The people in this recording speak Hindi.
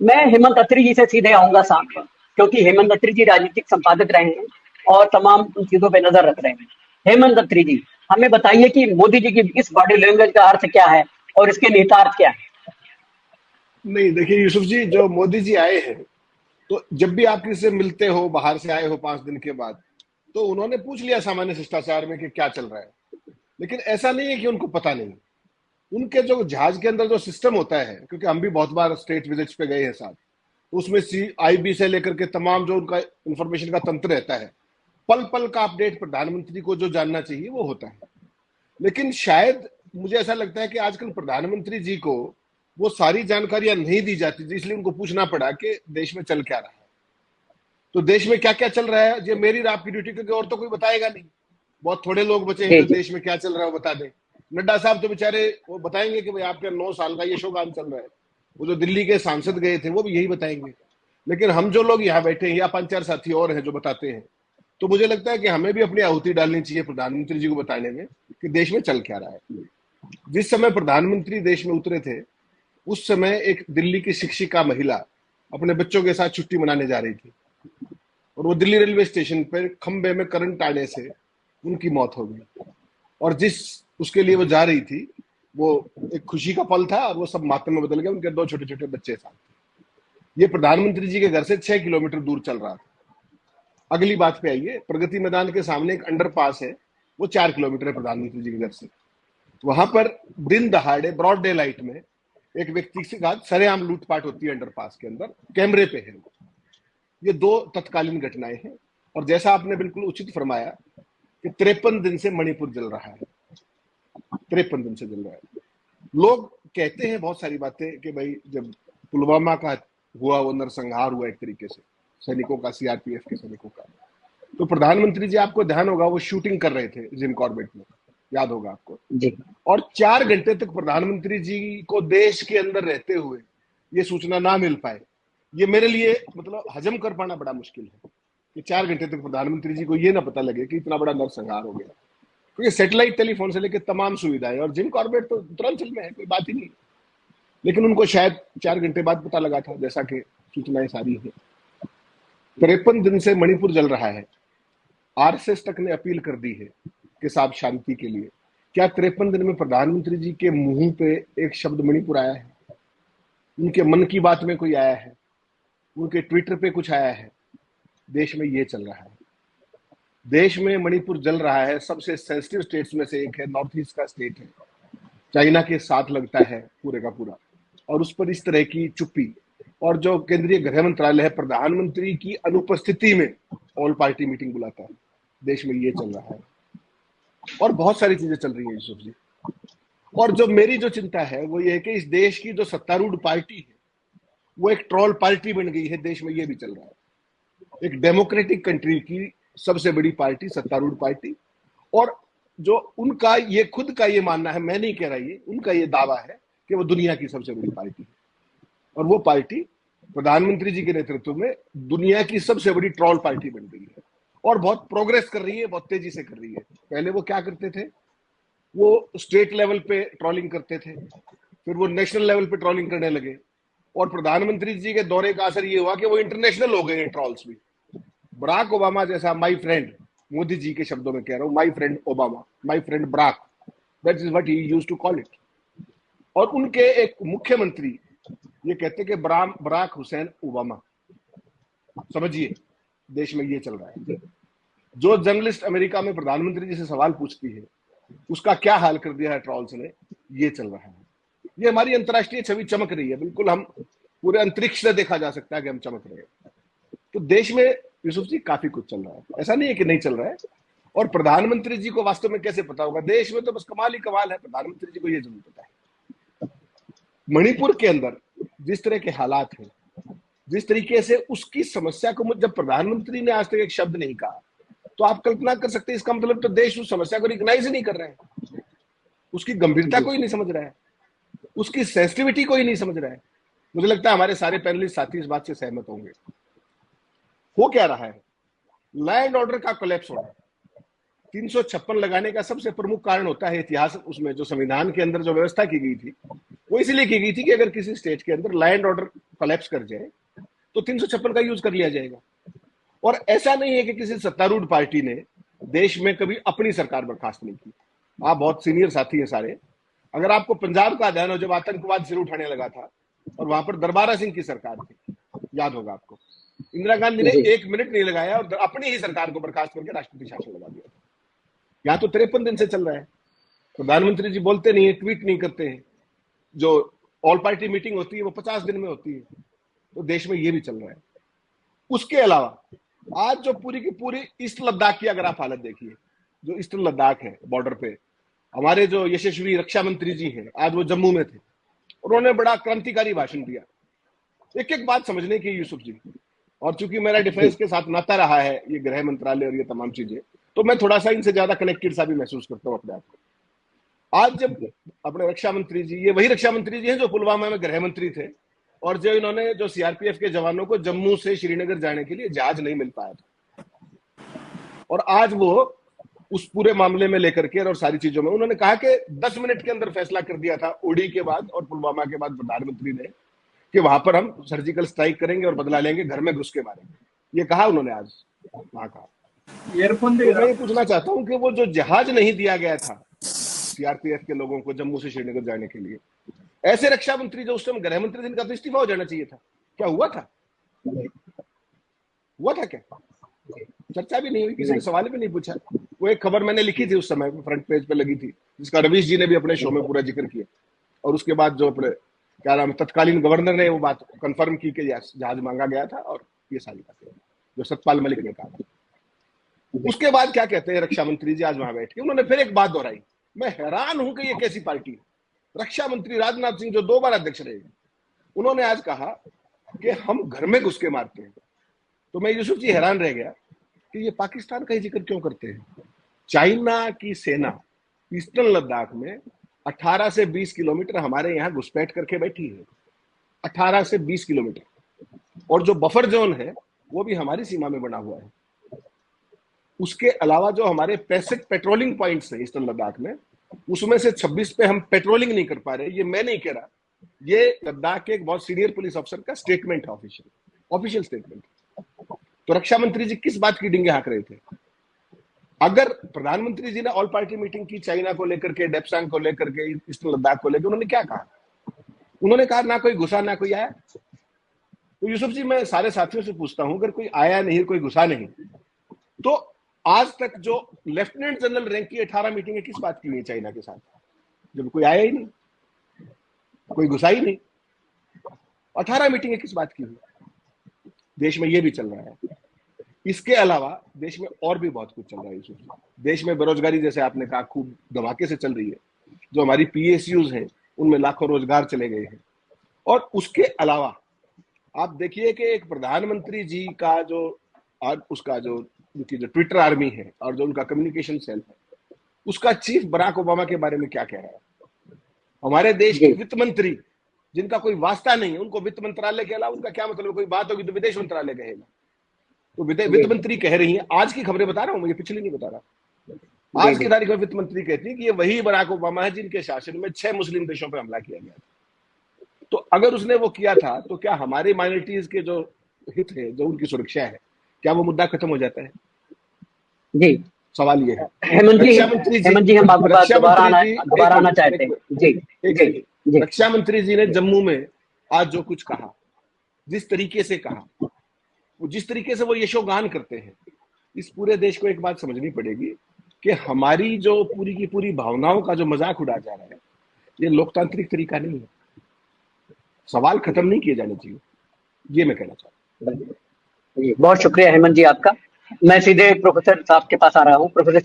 मैं हेमंत अत्री जी से सीधे आऊंगा साहब, क्योंकि हेमंत अत्री जी राजनीतिक संपादक रहे हैं और तमाम चीजों पे नजर रख रहे हैं। हेमंत अत्री जी, हमें बताइए कि मोदी जी की इस बॉडी लैंग्वेज का अर्थ क्या है और इसके निहितार्थ क्या है। नहीं, देखिए यूसुफ जी, जो मोदी जी आए हैं, तो जब भी आप किसी से मिलते हो, बाहर से आए हो 5 दिन के बाद, तो उन्होंने पूछ लिया सामान्य शिष्टाचार में कि क्या चल रहा है। लेकिन ऐसा नहीं है कि उनको पता नहीं। उनके जो जहाज के अंदर जो सिस्टम होता है, क्योंकि हम भी बहुत बार स्टेट विजिट्स पे गए हैं साथ, उसमें CIB से लेकर के तमाम जो उनका इंफॉर्मेशन का तंत्र रहता है, पल पल का अपडेट प्रधानमंत्री को जो जानना चाहिए वो होता है। लेकिन शायद मुझे ऐसा लगता है कि आजकल प्रधानमंत्री जी को वो सारी जानकारियां नहीं दी जाती, इसलिए उनको पूछना पड़ा कि देश में चल क्या रहा है। तो देश में क्या क्या चल रहा है ये मेरी और आपकी ड्यूटी, क्योंकि और तो कोई बताएगा नहीं। बहुत थोड़े लोग बचे हैं जी जो जी। देश में क्या चल रहा है वो बता दें। नड्डा साहब तो बेचारे वो बताएंगे कि भाई आपके 9 साल का ये शोगान चल रहा है। वो जो दिल्ली के सांसद गए थे वो भी यही बताएंगे। लेकिन हम जो लोग यहाँ बैठे हैं या 5-4 साथी और हैं जो बताते हैं, तो मुझे लगता है कि हमें भी अपनी आहुति डालनी चाहिए प्रधानमंत्री जी को बताने में कि देश में चल क्या रहा है। जिस समय प्रधानमंत्री देश में उतरे थे, उस समय एक दिल्ली की शिक्षिका महिला अपने बच्चों के साथ छुट्टी मनाने जा रही थी, और वो दिल्ली रेलवे स्टेशन पर खंबे में करंट आने से उनकी मौत हो गई। और जिस उसके लिए वो जा रही थी, वो एक खुशी का पल था और वो सब मातम में बदल गया। उनके 2 छोटे छोटे बच्चे साथ। ये प्रधानमंत्री जी के घर से 6 किलोमीटर दूर चल रहा था। अगली बात पे आइए, प्रगति मैदान के सामने एक अंडरपास है, वो 4 किलोमीटर है प्रधानमंत्री जी के घर से। वहां पर दिन दहाड़े ब्रॉड डे लाइट में एक व्यक्ति के साथ सरेआम लूटपाट होती है अंडरपास के अंदर, कैमरे पे है। ये दो तत्कालीन घटनाएं हैं। और जैसा आपने बिल्कुल उचित फरमाया कि 53 दिन से मणिपुर जल रहा है। 53 दिन से जल रहा है। लोग कहते हैं बहुत सारी बातें कि भाई जब पुलवामा का हुआ, वो नरसंहार हुआ एक तरीके से सैनिकों का, CRPF के सैनिकों का, तो प्रधानमंत्री जी, आपको ध्यान होगा, वो शूटिंग कर रहे थे जिम कॉर्बेट में, याद होगा आपको। जी और 4 घंटे तक प्रधानमंत्री जी को देश के अंदर रहते हुए ये सूचना ना मिल पाए, ये मेरे लिए मतलब हजम कर पाना बड़ा मुश्किल है कि 4 घंटे तक प्रधानमंत्री जी को ये ना पता लगे कि इतना बड़ा नरसंहार हो गया। क्योंकि सैटेलाइट टेलीफोन से लेकर तमाम सुविधाएं, और जिम कॉर्बेट तो उत्तरांचल में है, कोई बात ही नहीं। लेकिन उनको शायद 4 घंटे बाद पता लगा था, जैसा कि सूचनाएं सारी है। 53 दिन से मणिपुर जल रहा है। RSS तक ने अपील कर दी है कि साहब शांति के लिए। क्या 53 दिन में प्रधानमंत्री जी के मुंह पे एक शब्द मणिपुर आया है? उनके मन की बात में कोई आया है? उनके ट्विटर पे कुछ आया है? देश में ये चल रहा है। देश में मणिपुर जल रहा है। सबसे सेंसिटिव स्टेट्स में से एक है, नॉर्थ ईस्ट का स्टेट है, चाइना के साथ लगता है पूरे का पूरा, और उस पर इस तरह की चुप्पी। और जो केंद्रीय गृह मंत्रालय है, प्रधानमंत्री की अनुपस्थिति में ऑल पार्टी मीटिंग बुलाता है। देश में ये चल रहा है और बहुत सारी चीजें चल रही है यूसुफ जी। और जो मेरी जो चिंता है वो ये है कि इस देश की जो सत्तारूढ़ पार्टी है वो एक ट्रॉल पार्टी बन गई है। देश में ये भी चल रहा है। एक डेमोक्रेटिक कंट्री की सबसे बड़ी पार्टी, सत्तारूढ़ पार्टी, और जो उनका ये खुद का ये मानना है, मैं नहीं कह रहा, ये उनका ये दावा है कि वो दुनिया की सबसे बड़ी पार्टी है। और वो पार्टी प्रधानमंत्री जी के नेतृत्व में दुनिया की सबसे बड़ी ट्रॉल पार्टी बन गई है और बहुत प्रोग्रेस कर रही है, बहुत तेजी से कर रही है। पहले वो क्या करते थे? वो स्टेट लेवल पे ट्रोलिंग करते थे, फिर वो नेशनल लेवल पे ट्रोलिंग करने लगे, और प्रधानमंत्री जी के दौरे का असर ये हुआ कि वो इंटरनेशनल हो गए हैं ट्रॉल्स भी। बराक ओबामा जैसा, माई फ्रेंड, मोदी जी के शब्दों में कह रहा हूं, my friend Obama, my friend Barack, that is what he used to call it. और उनके एक मुख्यमंत्री ये कहते कि बराक हुसैन ओबामा। समझिए, देश में ये चल रहा है। जो जर्नलिस्ट अमेरिका में प्रधानमंत्री जी से सवाल पूछती है, उसका क्या हाल कर दिया है ट्रॉल्स ने, ये चल रहा है। ये हमारी अंतर्राष्ट्रीय छवि चमक रही है। बिल्कुल, हम पूरे अंतरिक्ष से देखा जा सकता है कि हम चमक रहे हैं। तो देश में यूसुफ जी काफी कुछ चल रहा है, ऐसा नहीं है कि नहीं चल रहा है। और प्रधानमंत्री जी को वास्तव में कैसे पता होगा? देश में तो बस कमाल ही कमाल है, प्रधानमंत्री जी को ये जरूर पता है। मणिपुर के अंदर जिस तरह के हालात हैं, जिस तरीके से उसकी समस्या को जब प्रधानमंत्री ने आज तक एक शब्द नहीं कहा, तो आप कल्पना कर सकते हैं इसका मतलब तो देश उस समस्या को रिकॉग्नाइज ही नहीं कर रहे हैं। उसकी गंभीरता को ही नहीं समझ रहा है, उसकी सेंसिटिविटी को ही नहीं समझ रहा है। मुझे लगता है हमारे सारे पैनलिस्ट साथी इस बात से सहमत होंगे। हो क्या रहा है? लैंड ऑर्डर का कोलैप्स हो रहा है। 356 लगाने का सबसे प्रमुख कारण होता है इतिहास, उसमें जो संविधान के अंदर जो व्यवस्था की गई थी वो इसलिए की गई थी कि अगर किसी स्टेट के अंदर लॉ एंड ऑर्डर कोलैप्स कर जाए तो 356 का यूज कर लिया जाएगा। और ऐसा नहीं है कि किसी सत्तारूढ़ पार्टी ने देश में कभी अपनी सरकार बर्खास्त नहीं की। आप बहुत सीनियर साथी हैं सारे, अगर आपको पंजाब का ध्यान हो, जब आतंकवाद सिर उठाने लगा था और वहां पर दरबारा सिंह की सरकार थी, याद होगा आपको, इंदिरा गांधी ने 1 मिनट नहीं लगाया और अपनी ही सरकार को बर्खास्त करके राष्ट्रपति शासन लगा दिया था। यहाँ तो 53 दिन से चल रहा है। प्रधानमंत्री जी बोलते नहीं है, ट्वीट नहीं करते हैं, जो ऑल पार्टी मीटिंग होती है वो 50 दिन में होती है। तो देश में ये भी चल रहा है। उसके अलावा आज जो पूरी की पूरी ईस्ट लद्दाख की अगर आप हालत देखिए, जो ईस्टर्न लद्दाख है बॉर्डर पे, हमारे जो यशस्वी रक्षा मंत्री जी हैं आज वो जम्मू में थे, उन्होंने बड़ा क्रांतिकारी भाषण दिया। एक एक बात समझने की यूसुफ जी, और चूंकि मेरा डिफेंस के साथ नाता रहा है, ये गृह मंत्रालय और ये तमाम चीजें, तो मैं थोड़ा सा इनसे ज्यादा कनेक्टेड सा भी महसूस करता हूँ अपने आप को। आज जब अपने रक्षा मंत्री जी, ये वही रक्षा मंत्री जी हैं जो पुलवामा में गृह मंत्री थे, और जो इन्होंने जो सीआरपीएफ के जवानों को जम्मू से श्रीनगर जाने के लिए जहाज नहीं मिल पाया था, और आज वो उस पूरे मामले में लेकर के और सारी चीजों में उन्होंने कहा कि 10 मिनट के अंदर फैसला कर दिया था उड़ी के बाद और पुलवामा के बाद प्रधानमंत्री ने कि वहां पर हम सर्जिकल स्ट्राइक करेंगे और बदला लेंगे, घर में घुस के मारेंगे। ये कहा उन्होंने आज वहां कहा। तो मैं ये पूछना चाहता हूं कि वो जो जहाज नहीं दिया गया था सीआरपीएफ के लोगों को जम्मू से श्रीनगर जाने के लिए, ऐसे रक्षा मंत्री जो उस समय गृह मंत्री, जिनका तो इस्तीफा हो जाना चाहिए था, क्या हुआ था? हुआ था क्या? चर्चा भी नहीं हुई, किसी ने सवाल भी नहीं पूछा। वो एक खबर मैंने लिखी थी उस समय, फ्रंट पेज पे लगी थी, जिसका रवीश जी ने भी अपने शो में पूरा जिक्र किया, और उसके बाद जो अपने क्या नाम तत्कालीन गवर्नर ने वो बात कंफर्म की कि जहाज मांगा गया था, और ये सारी बातें जो सतपाल मलिक ने कहा था। उसके बाद क्या कहते हैं रक्षा मंत्री जी आज वहां बैठ के, उन्होंने फिर एक बात दोहराई। मैं हैरान हूं कि ये कैसी पार्टी है। रक्षा मंत्री राजनाथ सिंह जो 2 बार अध्यक्ष रहे, उन्होंने आज कहा कि हम घर में घुस के मारते हैं। तो मैं यूसुफ जी हैरान रह गया कि ये पाकिस्तान का ही जिक्र क्यों करते हैं। चाइना की सेना ईस्टर्न लद्दाख में 18 से 20 किलोमीटर हमारे यहाँ घुसपैठ करके बैठी है, 18 से 20 किलोमीटर, और जो बफर जोन है वो भी हमारी सीमा में बना हुआ है। उसके अलावा जो हमारे 65 पेट्रोलिंग पॉइंट्स हैं ईस्टर्न लद्दाख में, उसमें से 26 पे हम पेट्रोलिंग नहीं कर पा रहे। ये मैं नहीं कह रहा, ये लद्दाख के एक बहुत सीनियर पुलिस अफसर का स्टेटमेंट है, ऑफिशियल स्टेटमेंट। तो रक्षा मंत्री जी किस बात की डिंगे हाँक रहे थे? अगर प्रधानमंत्री जी ने ऑल पार्टी मीटिंग की चाइना को लेकर के, डेप्सांग को लेकर के, ईस्टर्न लद्दाख को लेकर, उन्होंने क्या कहा? उन्होंने कहा ना कोई घुसा ना कोई आया। तो यूसुफ जी मैं सारे साथियों से पूछता हूं, अगर कोई आया नहीं, कोई घुसा नहीं, तो आज तक जो लेफ्टिनेंट जनरल रैंक की 18 मीटिंगें किस बात की हुई चाइना के साथ, जब कोई आया ही नहीं, कोई घुसा ही नहीं, 18 मीटिंगें किस बात की हुई? देश में ये भी चल रहा है। इसके अलावा देश में और भी बहुत कुछ चल रहा है। देश में बेरोजगारी, जैसे आपने कहा, खूब धमाके से चल रही है। जो हमारी पीएसयूज हैं उनमें लाखों रोजगार चले गए हैं। और उसके अलावा आप देखिए कि एक प्रधानमंत्री जी का जो उसका जो उनकी जो ट्विटर आर्मी है और जो उनका कम्युनिकेशन सेल है, उसका चीफ बराक ओबामा के बारे में क्या कह रहा है। हमारे देश के वित्त मंत्री जिनका कोई वास्ता नहीं है, उनको वित्त मंत्रालय के अलावा उनका क्या मतलब, कोई बात होगी तो विदेश मंत्रालय कहेगा। तो वित्त मंत्री कह रही हैं, आज की खबरें बता रहा हूं, मुझे पिछली नहीं बता रहा, आज की तारीख में वित्त मंत्री कहती है कि ये वही बराक ओबामा है जिनके शासन में 6 मुस्लिम देशों पर हमला किया गया था। तो अगर उसने वो किया था तो क्या हमारे माइनॉरिटीज के जो हित है, जो उनकी सुरक्षा है, क्या वो मुद्दा खत्म हो जाता है? जी, सवाल ये है। हेमंत जी हम आपको दोबारा आना चाहते हैं। जी, रक्षा मंत्री जी ने जम्मू में आज जो कुछ कहा, जिस तरीके से कहा, वो जिस तरीके से वो यशोगान करते हैं, इस पूरे देश को एक बात समझनी पड़ेगी कि हमारी जो पूरी की पूरी भावनाओं का जो मजाक उड़ा जा रहा है, ये लोकतांत्रिक तरीका नहीं है। सवाल खत्म नहीं किए जाने चाहिए, ये मैं कहना चाहता हूँ। बहुत शुक्रिया हेमंत जी आपका। मैं सीधे प्रोफेसर साहब के पास आ रहा हूँ। प्रोफेसर